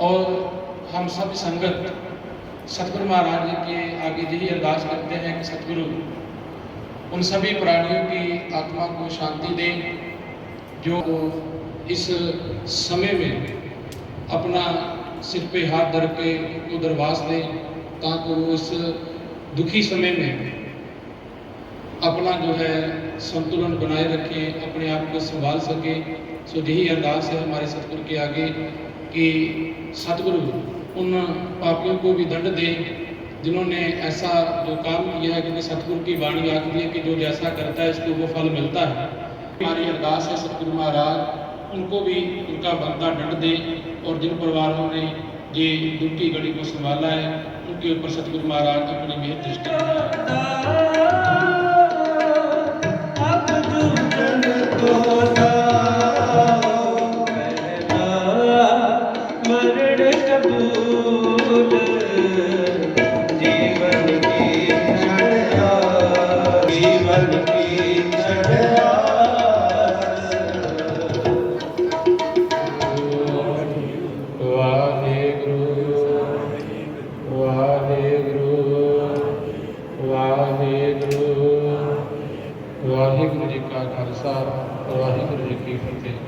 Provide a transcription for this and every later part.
और हम सब संगत सतगुरु महाराज जी के आगे यही अरदास करते हैं कि सतगुरु उन सभी प्राणियों की आत्मा को शांति दें जो इस समय में अपना सिर पे हाथ धर के उनको दरवास दें, ताकि वो इस दुखी समय में अपना जो है संतुलन बनाए रखें, अपने आप को संभाल सके। सो यही अरदास है हमारे सतगुरु के आगे कि सतगुरु उन पापियों को भी दंड दें जिन्होंने ऐसा जो काम किया है, क्योंकि सतगुरु की वाणी आती है कि जो जैसा करता है इसको वो फल मिलता है। हमारी अरदास है सतगुरु महाराज उनको भी उनका बनता दंड दें, और जिन परिवारों ने ये दुख की घड़ी को संभाला है उनके ऊपर सतगुरु महाराज अपनी मेहर दृष्टि वाहिगुरु जी का खालसा वाहिगुरु जी की फतेह।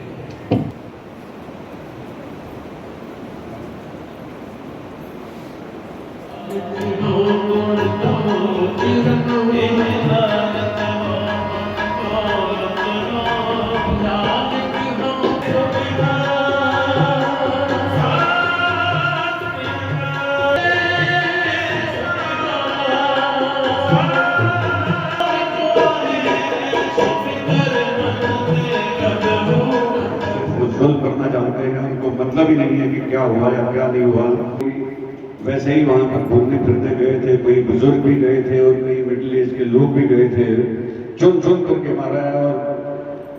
करना चाहते हैं, उनको मतलब ही नहीं है कि क्या हुआ या क्या नहीं हुआ। वैसे ही वहां पर घूमने फिरते गए थे, कोई बुजुर्ग भी गए थे और कई मिडिल एज के लोग भी गए थे, चुन चुन करके मारा है। और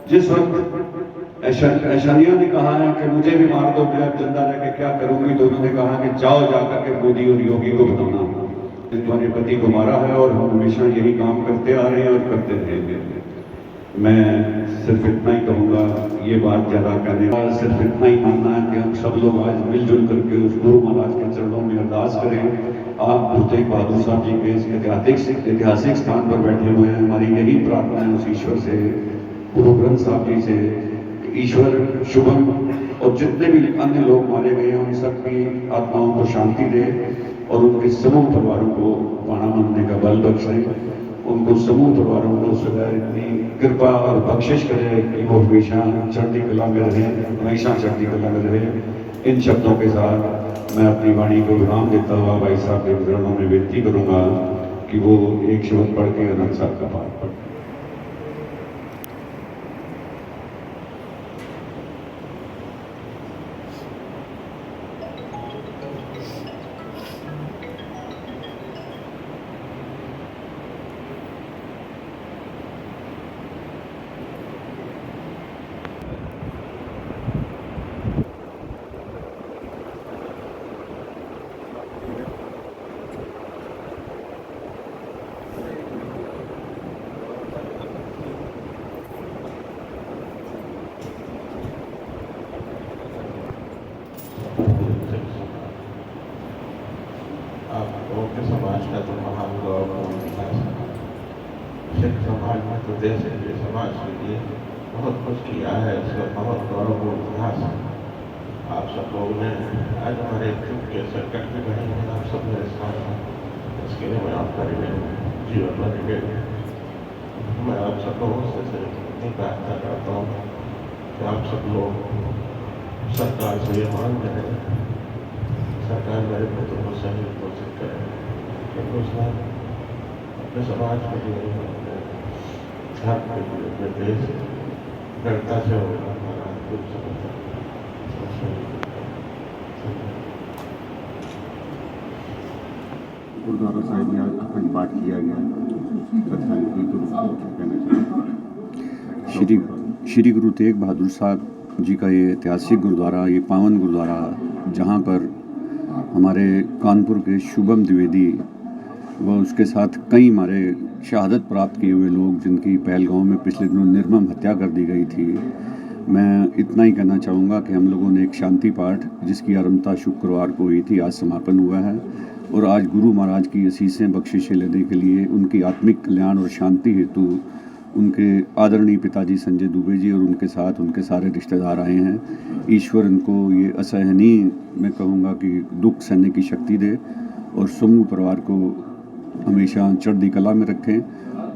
जिस वक्त ऐशानिया ने कहा है कि मुझे भी मार दो, मैं अब जिंदा रह के क्या करूंगी, तो उन्होंने कहा कि जाओ जाकर के मोदी और योगी को बताना तुम्हारे पति को मारा है, और हम हमेशा यही काम करते आ रहे हैं और करते रहेंगे। मैं सिर्फ इतना ही कहूँगा, ये बात ज़्यादा कहने का सिर्फ इतना ही मानना है कि हम सब लोग आज मिलजुल करके उस गुरु महाराज के चरणों में अरदास करें। आप गुरु तेग बहादुर साहब जी के इस ऐतिहासिक स्थान पर बैठे हुए हैं, हमारी यही प्रार्थना है उस ईश्वर से, गुरु ग्रंथ साहब जी से, कि ईश्वर शुभम और जितने भी अन्य लोग मारे गए हैं उन सबकी आत्माओं को शांति दे और उनके समूह परिवारों को पाना मनने का बल बख्शे, उनको समूह परिवारों को सदा इतनी कृपा और बख्शिश करे कि वो हमेशा चढ़ती कला में रहे, हमेशा चढ़ती कला में रहे। इन शब्दों के साथ मैं अपनी वाणी को विराम देता हुआ भाई साहब के चरणों में विनती करूंगा कि वो एक शब्द पढ़ के अनंत साहब का पाठ पढ़े। समाज का तो महान गौरव सिख समाज में तो देश के समाज के लिए बहुत कुछ किया है, इसका बहुत गौरवपूर्ण इतिहास है। आप सब लोगों ने आज हमारे दुख के संकट में बने हैं, आप सब मेरे साथ हैं, इसके लिए मैं आपका जीवन बनेंगे। मैं आप सब लोगों से सिर्फ प्रार्थना करता हूँ कि आप सब लोग सरकार से ये मांग करें, सरकार मेरे पुत्र को सही घोषित करें, हिंदुस्तान अपने समाज के लिए, अपने धर्म के लिए, अपने देश दृढ़ता से होगा हमारा कुछ समझता गुरुद्वारा साहिब में आज अखंड पाठ किया गया। श्री गुरु तेग बहादुर साहब जी का ये ऐतिहासिक गुरुद्वारा, ये पावन गुरुद्वारा, जहाँ पर हमारे कानपुर के शुभम द्विवेदी व उसके साथ कई हमारे शहादत प्राप्त किए हुए लोग, जिनकी पहलगांव में पिछले दिनों निर्मम हत्या कर दी गई थी, मैं इतना ही कहना चाहूँगा कि हम लोगों ने एक शांति पाठ जिसकी आरंभता शुक्रवार को हुई थी, आज समापन हुआ है और आज गुरु महाराज की असीसें बख्शिशें लेने के लिए उनकी आत्मिक कल्याण और शांति हेतु उनके आदरणीय पिताजी संजय दुबे जी और उनके साथ उनके सारे रिश्तेदार आए हैं। ईश्वर इनको ये असहनीय, मैं कहूँगा कि दुख सहने की शक्ति दे और समूह परिवार को हमेशा चढ़ती कला में रखें।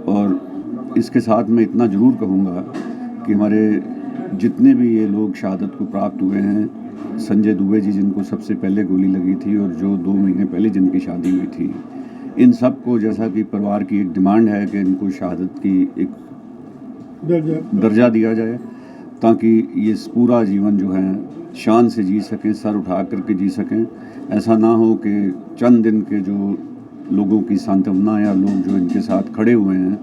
और इसके साथ मैं इतना ज़रूर कहूँगा कि हमारे जितने भी ये लोग शहादत को प्राप्त हुए हैं, संजय दुबे जी जिनको सबसे पहले गोली लगी थी और जो 2 महीने पहले जिनकी शादी हुई थी, इन सब को जैसा कि परिवार की एक डिमांड है कि इनको शहादत की एक दर्जा दिया जाए ताकि ये पूरा जीवन जो है शान से जी सकें, सर उठा करके जी सकें। ऐसा ना हो कि चंद दिन के जो लोगों की सांत्वना या लोग जो इनके साथ खड़े हुए हैं,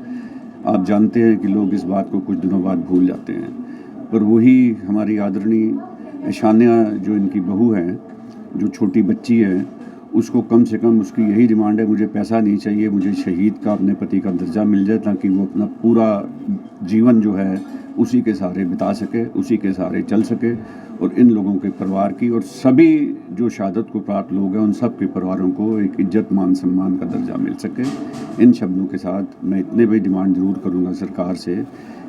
आप जानते हैं कि लोग इस बात को कुछ दिनों बाद भूल जाते हैं, पर वही हमारी आदरणीय ऐशान्या जो इनकी बहू है, जो छोटी बच्ची है, उसको कम से कम उसकी यही डिमांड है, मुझे पैसा नहीं चाहिए, मुझे शहीद का अपने पति का दर्जा मिल जाए ताकि वो अपना पूरा जीवन जो है उसी के सहारे बिता सके, उसी के सहारे चल सके और इन लोगों के परिवार की और सभी जो शहादत को प्राप्त लोग हैं उन सब के परिवारों को एक इज्जत मान सम्मान का दर्जा मिल सके। इन शब्दों के साथ मैं इतने भी डिमांड ज़रूर करूँगा सरकार से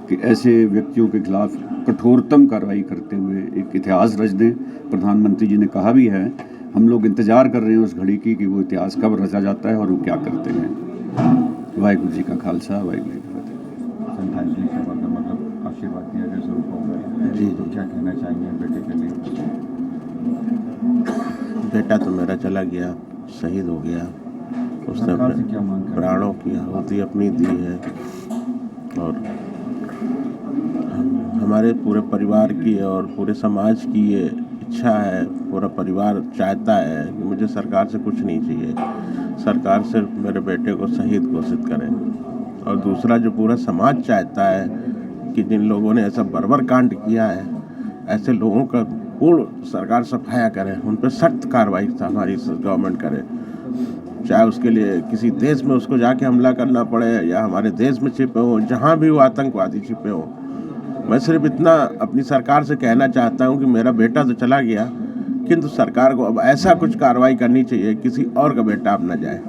कि ऐसे व्यक्तियों के खिलाफ कठोरतम कार्रवाई करते हुए एक इतिहास रच दें। प्रधानमंत्री जी ने कहा भी है, हम लोग इंतज़ार कर रहे हैं उस घड़ी की कि वो इतिहास कब रचा जाता है और वो क्या करते हैं। वाहिगुरु जी का खालसा, वाहिगुरु जी की फतेह। संतान की सेवा का मतलब आशीर्वाद दिया जाए सबको। जी, तो क्या कहना चाहेंगे बेटे के लिए? बेटा तो मेरा चला गया, शहीद हो गया, उसने अपने प्राणों की आहुति अपनी दी है और हमारे पूरे परिवार की और पूरे समाज की ये इच्छा है, पूरा परिवार चाहता है कि मुझे सरकार से कुछ नहीं चाहिए, सरकार सिर्फ मेरे बेटे को शहीद घोषित करें। और दूसरा जो पूरा समाज चाहता है कि जिन लोगों ने ऐसा बर्बर कांड किया है, ऐसे लोगों का पूर्ण सरकार सफाया करे, उन पर सख्त कार्रवाई हमारी गवर्नमेंट करे, चाहे उसके लिए किसी देश में उसको जाके हमला करना पड़े या हमारे देश में छिपे हो, जहाँ भी वो आतंकवादी छिपे हो। मैं सिर्फ इतना अपनी सरकार से कहना चाहता हूँ कि मेरा बेटा तो चला गया, किंतु सरकार को अब ऐसा कुछ कार्रवाई करनी चाहिए किसी और का बेटा अब न जाए।